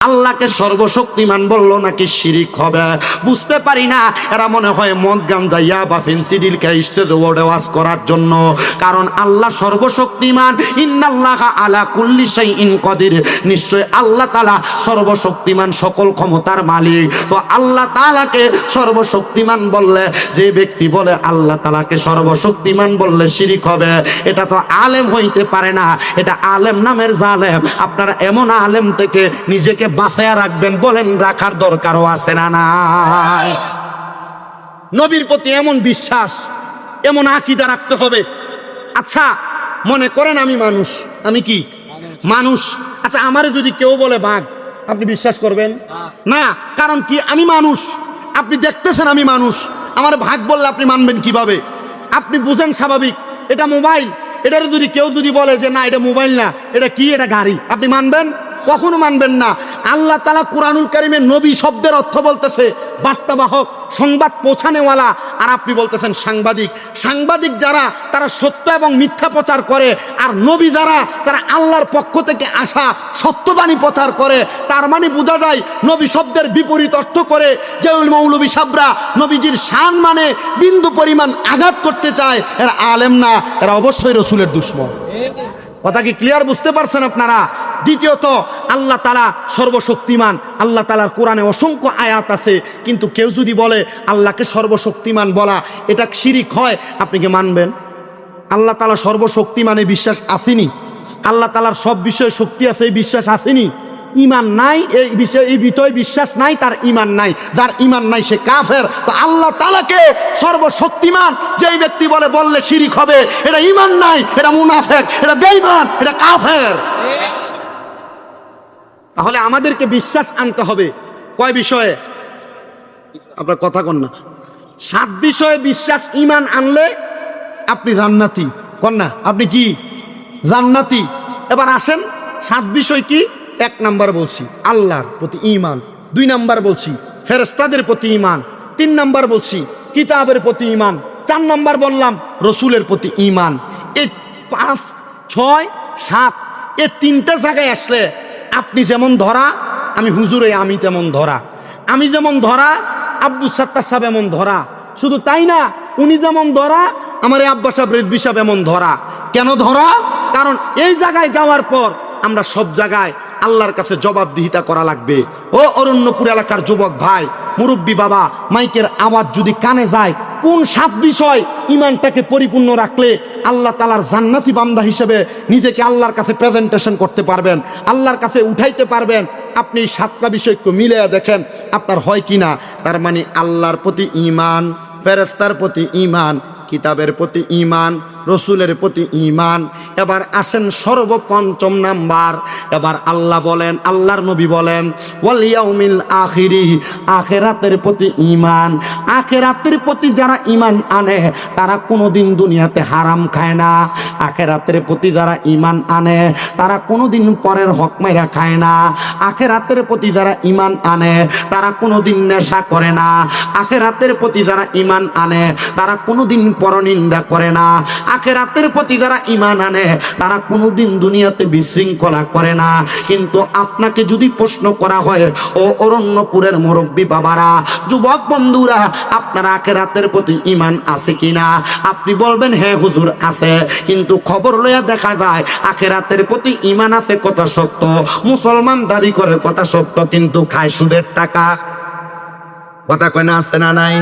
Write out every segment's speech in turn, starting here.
আল্লাহকে সর্বশক্তিমান বললো নাকি শিরিক হবে বুঝতে পারি না। এরা মনে হয় মদ গাঞ্জাইয়া বা ফেন্সিডিল খেয়ে স্টেজে ওয়ার্ডে ওয়াজ করার জন্য। কারণ আল্লাহ সর্বশক্তিমান, ইন্নাল্লাহা আলা কুল্লি শাইইন কাদির, নিশ্চয় আল্লাহ তাআলা সর্বশক্তিমান, সকল ক্ষমতার মালিক। তো আল্লাহ তাআলাকে সর্বশক্তিমান বললে, যে ব্যক্তি বলে আল্লাহ তাআলাকে সর্বশক্তিমান বললে শিরিক হবে, এটা তো আলেম হইতে পারে না, এটা আলেম নামের জালেম। আপনারা এমন আলেম থেকে নিজেকে বাঁচায়া রাখবেন, বলেন রাখার দরকারও আছে না নাই? নবীর প্রতি এমন বিশ্বাস, এমন আকীদা রাখতে হবে। আচ্ছা মনে করেন আমি মানুষ, আমি কি মানুষ? আচ্ছা আমারে যদি কেউ বলে বাঘ, আপনি বিশ্বাস করবেন না? কারণ কি, আমি মানুষ, আপনি দেখতেছেন আমি মানুষ, আমার ভাগ বললে আপনি মানবেন কিভাবে? আপনি বুঝেন স্বাভাবিক এটা মোবাইল, এটার যদি কেউ যদি বলে যে না এটা মোবাইল না, এটা কি, এটা গাড়ি, আপনি মানবেন? কখনো মানবেন না। আল্লাহ তাআলা কুরআনুল কারীমে নবী শব্দের অর্থ বলতেছে বার্তাবাহক, সংবাদ পৌঁছানেওয়ালা, আর আপনি বলতেছেন সাংবাদিক। সাংবাদিক যারা, তারা সত্য এবং মিথ্যা প্রচার করে, আর নবী যারা, তারা আল্লাহর পক্ষ থেকে আসা সত্যবাণী প্রচার করে। তার মানে বোঝা যায় নবী শব্দের বিপরীত অর্থ করে যে মৌলবী সাবরা নবীজির শান মানে বিন্দু পরিমাণ আঘাত করতে চায়, এরা আলেম না, এরা অবশ্যই রসুলের দুশমন। কথা কি ক্লিয়ার বুঝতে পারছেন আপনারা? দ্বিতীয়ত, আল্লাহ তাআলা সর্বশক্তিমান, আল্লাহ তাআলার কোরআনে অসংখ্য আয়াত আছে, কিন্তু কেউ যদি বলে আল্লাহকে সর্বশক্তিমান বলা এটা শিরিক হয়, আপনি কি মানবেন? আল্লাহ তাআলা সর্বশক্তিমানে বিশ্বাস আসেনি? আল্লাহ তাআলার সব বিষয়ে শক্তি আছে, এই বিশ্বাস আসেনি? ইমান নাই এই বিষয়ে, এই বিষয়ে বিশ্বাস নাই, তার ইমান নাই। যার ইমান নাই সে কাফের। তো আল্লাহ তাআলাকে সর্বশক্তিমান যেই ব্যক্তি বললে শিরিক হবে, এটা ইমান নাই, এটা মুনাফিক, এটা বেঈমান, এটা কাফের। তাহলে আমাদেরকে বিশ্বাস আনতে হবে কয় বিষয়ে? আপনার কথা কন না। 7 বিষয়ে বিশ্বাস, ইমান আনলে আপনি জান্নাতি। কন না, আপনি কি জান্নাতি? এবার আসেন 7 বিষয় কি? 1 নাম্বার বলছি আল্লাহর প্রতি ঈমান, 2 নাম্বার বলছি ফেরেশতাদের প্রতি ঈমান, 3 নাম্বার বলছি কিতাবের প্রতি ঈমান, 4 নাম্বার বললাম রসুলের প্রতি ঈমান। এই 5, 6, 7 এই 3টে জায়গায় আসলে আপনি যেমন ধরা, আমি হুজুরে আমি তেমন ধরা, আমি যেমন ধরা আব্দুল সাত্তার সাহেব এমন ধরা। শুধু তাই না, উনি যেমন ধরা আমার আব্বাস সাহেব রিজভী সাহেব এমন ধরা। কেন ধরা? কারণ এই জায়গায় যাওয়ার পর আমরা সব জায়গায় আল্লাহর কাছে জবাবদিহিতা করা লাগবে। ও অরণ্যপুর এলাকার যুবক ভাই, মুরব্বী বাবা, মাইকের আওয়াজ যদি কানে যায়, কোন 7 বিষয় ইমানটাকে পরিপূর্ণ রাখলে আল্লাহ তাআলার জান্নাতি বান্দা হিসেবে নিজেকে আল্লাহর কাছে প্রেজেন্টেশন করতে পারবেন, আল্লাহর কাছে উঠাইতে পারবেন? আপনি এই 7টা বিষয় একটু মিলিয়ে দেখেন আপনার হয় কিনা। তার মানে আল্লাহর প্রতি ঈমান, ফেরেশতার প্রতি ঈমান, কিতাবের প্রতি ঈমান, রসুলের প্রতি ঈমান। এবার আসেন সর্বপঞ্চম নাম্বার। এবার আল্লাহ বলেন, আল্লাহর নবী বলেন ওয়াল ইয়াউমিল আখিরি, আখিরাতের প্রতি ঈমান। আখিরাতের প্রতি যারা ঈমান আনে তারা কোনোদিন দুনিয়াতে হারাম খায় না। আখিরাতের প্রতি যারা ঈমান আনে তারা কোনোদিন পরের হক মাইরা খায় না। আখিরাতের প্রতি যারা ঈমান আনে তারা কোনোদিন নেশা করে না। আখিরাতের প্রতি যারা ঈমান আনে তারা কোনোদিন পরনিন্দা করে না। আখিরাতের প্রতি যারা ঈমান আনে তারা কোনোদিন দুনিয়াতে বিশৃঙ্খলা করে না। কিন্তু আপনাকে যদি প্রশ্ন করা হয়, ও অরণ্যপুরের মুরব্বী বাবারা, যুবক বন্ধুরা, আপনার আখিরাতের প্রতি ঈমান আছে কিনা? আপনি বলবেন হ্যাঁ হুজুর আছে, কিন্তু খবর লইয়া দেখা যায় আখিরাতের প্রতি ঈমান আছে কথা সত্য, মুসলমান দাবি করে কথা সত্য, কিন্তু খায় সুদের টাকা। কথা কয় না, আছে না নাই?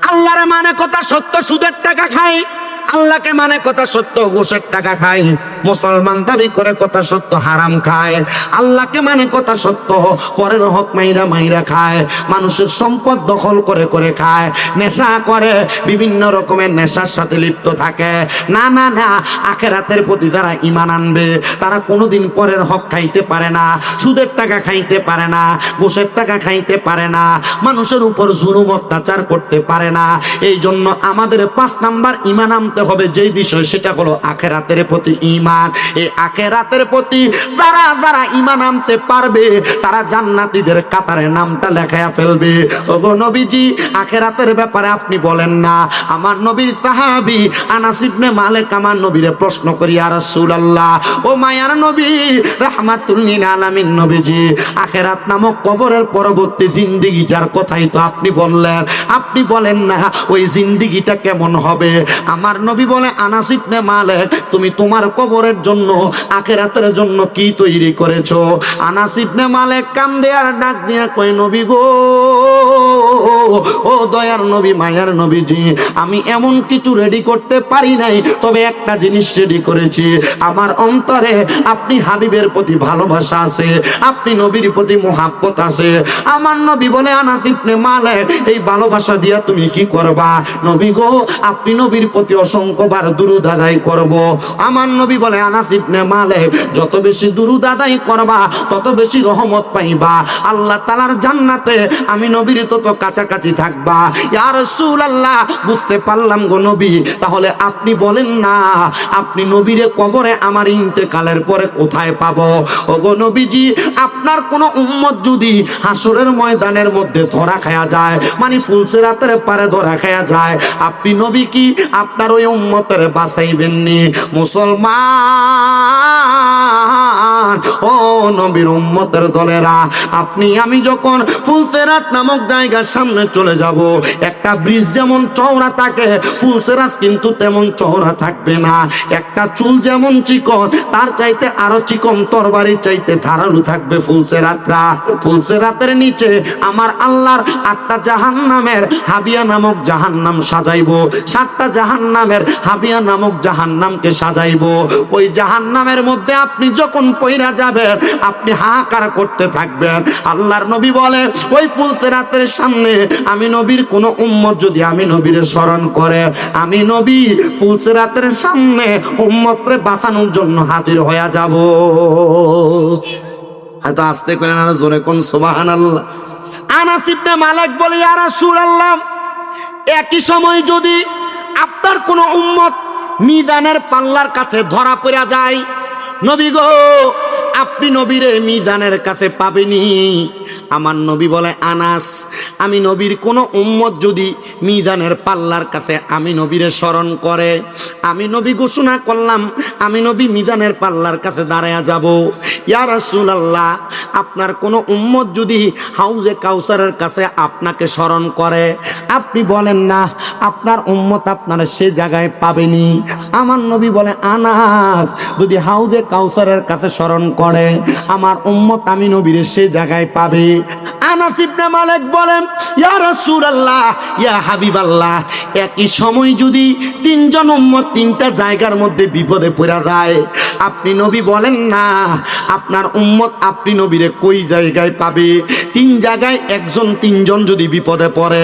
আল্লাহর মানে কথা সত্য, সুদের টাকা খায়। আল্লাহকে মানে কথা সত্য, ঘুষের টাকা খায়। মুসলমান দাবি করে কথা সত্য, হারাম খায়। আল্লাহকে মানে কথা সত্য, পরের হক মাইরা মাইরা খায়। মানুষের সম্পদ দখল করে করে খায়, নেশা করে, বিভিন্ন রকমের নেশার সাথে লিপ্ত থাকে। না না না, আখিরাতের প্রতি যারা ঈমান আনবে তারা কোনোদিন পরের হক খাইতে পারে না, সুদের টাকা খাইতে পারে না, ঘুষের টাকা খাইতে পারে না, মানুষের উপর জুলুম অত্যাচার করতে পারে না। এই জন্য আমাদের 5 নাম্বার ঈমান আনতে হবে যেই বিষয়, সেটা হলো আখিরাতের প্রতি ঈমান। এই আখিরাতের প্রতি যারা যারা ঈমান আনতে পারবে তারা জান্নাতীদের কাতারে নামটা লেখায়া ফেলবে। ওগো নবীজি, আখিরাতের ব্যাপারে আপনি বলেন না। আমার নবীর সাহাবী আনাস ইবনে মালিক আমার নবীরে প্রশ্ন করি, ইয়া রাসূলুল্লাহ, ও মায়ার নবী রাহমাতুল লিল আলামিন নবীজি, আখিরাত নামক কবরের পরবর্তী জিন্দেগিটার কথাই তো আপনি বললেন, আপনি বলেন না ওই জিন্দেগিটা কেমন হবে? আমার নবী বলে, আনাস ইবনে মালিক, তুমি তোমার কবরের জন্য আখিরাতের জন্য কি তৈরি করেছো? আনাস ইবনে মালিক কান্দে আর ডাক দিয়া কই, নবী গো, ও দয়ার নবী, মায়ার নবীজি, আমি এমন কিছু রেডি করতে পারি নাই, তবে একটা জিনিস রেডি করেছি। আমার অন্তরে আপনি হাবিবের প্রতি ভালোবাসা আছে, আপনি নবীর প্রতি মোহাব্বত আছে। আমার নবী বলে, আনাস ইবনে মালিক, এই ভালোবাসা দিয়া তুমি কি করবা? নবী গো, আপনি নবীর প্রতি অসংখ্যবার দুরূদ আদায় করব। আমার নবী বলে, আনাস ইবনে মালিক, যত বেশি দুরূদ আদায় করবা তত বেশি রহমত পাইবা আল্লাহ তাআলার জান্নাতে, আমি নবীর তত কাছাকাছি থাকবা। ইয়া রাসূলুল্লাহ, বুঝতে পারলাম গো নবী, তাহলে আপনি বলেন না, আপনি নবীরে কবরে আমার ইন্তেকালের পরে কোথায় পাবো? ওগো নবীজি, আপনার কোন উম্মত যদি হাসরের ময়দানের মধ্যে ধরা খায়া যায়, মানে ফুলসিরাতের পারে ধরা খায়া যায়, আপনি নবী কি আপনার ওই উম্মতের বাঁচাইবেননি? মুসলমান ও নবীর উম্মতের দলেরা, আপনি আমি যখন ফুলসিরাত নামক জায়গার সামনে চলে যাব, একটা ব্রিজ যেমন চওড়া থাকে, ফুলসিরাত কিন্তু তেমন চওড়া থাকবে না। একটা চুল যেমন চিকন, তার চাইতে আরো চিকন তরবারি চাইতে ধারালো থাকবে ফুলসিরাতরা। ফুলসিরাতের নিচে আমার আল্লাহর 8টা জাহান্নামের হাবিয়া নামক জাহান্নাম সাজাইবো, 7টা জাহান্নামের হাবিয়া নামক জাহান্নামকে সাজাইবো। ওই জাহান্নামের মধ্যে আপনি যখন পইরা যাবেন, আপনি হাহাকার করতে থাকবেন। আল্লাহর নবী বলে, ওই ফুলসিরাতের সামনে আমি নবীর কোন উম্মত যদি আমি নবীর স্মরণ করে, আমি নবী ফুলসিরাতের সামনে উম্মতরে বাঁচানোর জন্য হাজির হয়ে যাব। এত আস্তে করে না, জোরে কোন সুবহানাল্লাহ। আনাস ইবনে মালিক বলে, ইয়া রাসূলুল্লাহ, একই সময় যদি আপনার কোন উম্মত মিজানের পাল্লার কাছে ধরা পড়া যায়, নবী গো, আপনি নবীরে মিজানের কাছে পাবেনি। আমার নবী বলে, আনাস, আমি নবীর কোন উম্মত যদি মিজানের পাল্লার কাছে আমি নবীরে স্মরণ করে, আমি নবী ঘোষণা করলাম, আমি নবী মিজানের পাল্লার কাছে দাঁড়ায়া যাব। ইয়া রাসূলুল্লাহ, আপনার কোন উম্মত যদি হাউজে কাউসারের কাছে আপনাকে স্মরণ করে, আপনি বলেন না আপনার উম্মত আপনার সে জায়গায় পাবেনি। আমার নবী বলে, আনাস, যদি হাউজে কাউসারের কাছে স্মরণ করে, আমার উম্মত আমি নবীর সে জায়গায় পাবে। আনাস ইবনে মালিক বলেন, ইয়া রাসূলুল্লাহ, ইয়া হাবিবাল্লাহ, একই সময় যদি 3 জন উম্মত 3টা জায়গার মধ্যে বিপদে পড়া যায়, আপনি নবী বলেন না আপনার উম্মত আপনি নবীরে কই জায়গায় পাবে? 3 জায়গায় একজন 3 জন যদি বিপদে পড়ে,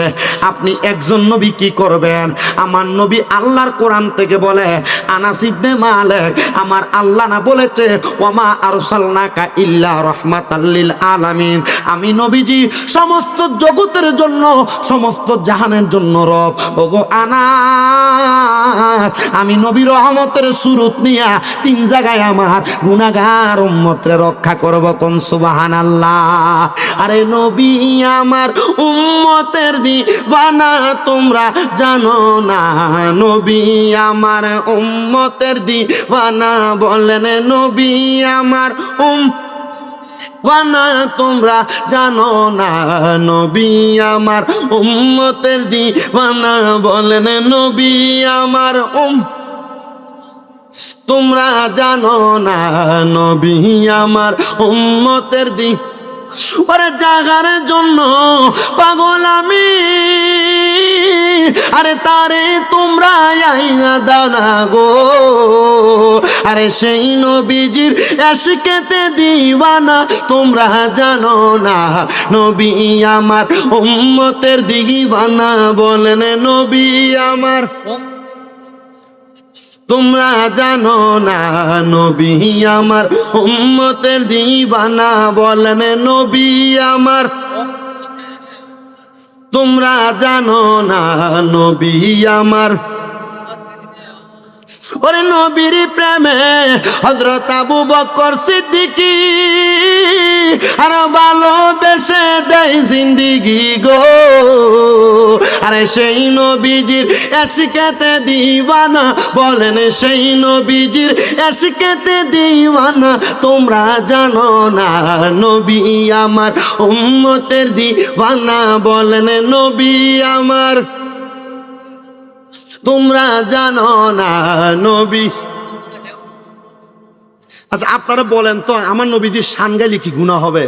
আপনি একজন নবী কি করবেন? আমার নবী আল্লাহর কোরআন থেকে বলে, আনাস ইবনে মালিক, আমার আল্লাহ না বলেছে, ওয়ামা আরসালনাকা ইল্লা রাহমাতাল লিল আলামিন, আমি নবীজি সমস্ত জগতের জন্য, সমস্ত জাহানের জন্য রব। ওগো আনাস, আমি নবী রহমতের সুরত নিয়া 3 জায়গায় আমার গুনাহগার উম্মতরে রক্ষা করব। কোন সুবহানাল্লাহ। আরে নবী আমার উম্মতের দিওয়ানা, তোমরা জানো না, নবী আমার উম্মতের দিওয়ানা, বলেন নবী আমার ওয়ানা, তোমরা জানো না, নবী আমার উম্মতের দিওয়ানা, বলেন নবী আমার তোমরা জানো না, নবী আমার উম্মতের ওরে জাগার জন্য পাগল আমি, আরে তারে তোমরা আইনা দানা গো, আরে সেই নবীজির আশিকেতে দিওয়ানা, তোমরা জানো না, নবী আমার উম্মতের দিওয়ানা, বলেন নবী আমার তোমরা জানো না, নবী আমার উম্মতের দিওয়ানা, বলেন নবী আমার তোমরা জানো না, নবী আমার ওরে নবীর প্রেমে হযরত আবু বকর সিদ্দিকী আর ভালোবেসে দেয় জিন্দেগি গো। আরে সেই নবীজির ইশকেতে দিওয়ানা, বলেন সেই নবীজির ইশকেতে দিওয়ানা। তোমরা জানো না নবী আমার উম্মতের দিওয়ানা, বলেন নবী আমার। তোমরা জানো না নবী। আচ্ছা আপনারা বলেন তো, আমার নবীজির শান গাইলে কি গুনাহ হবে?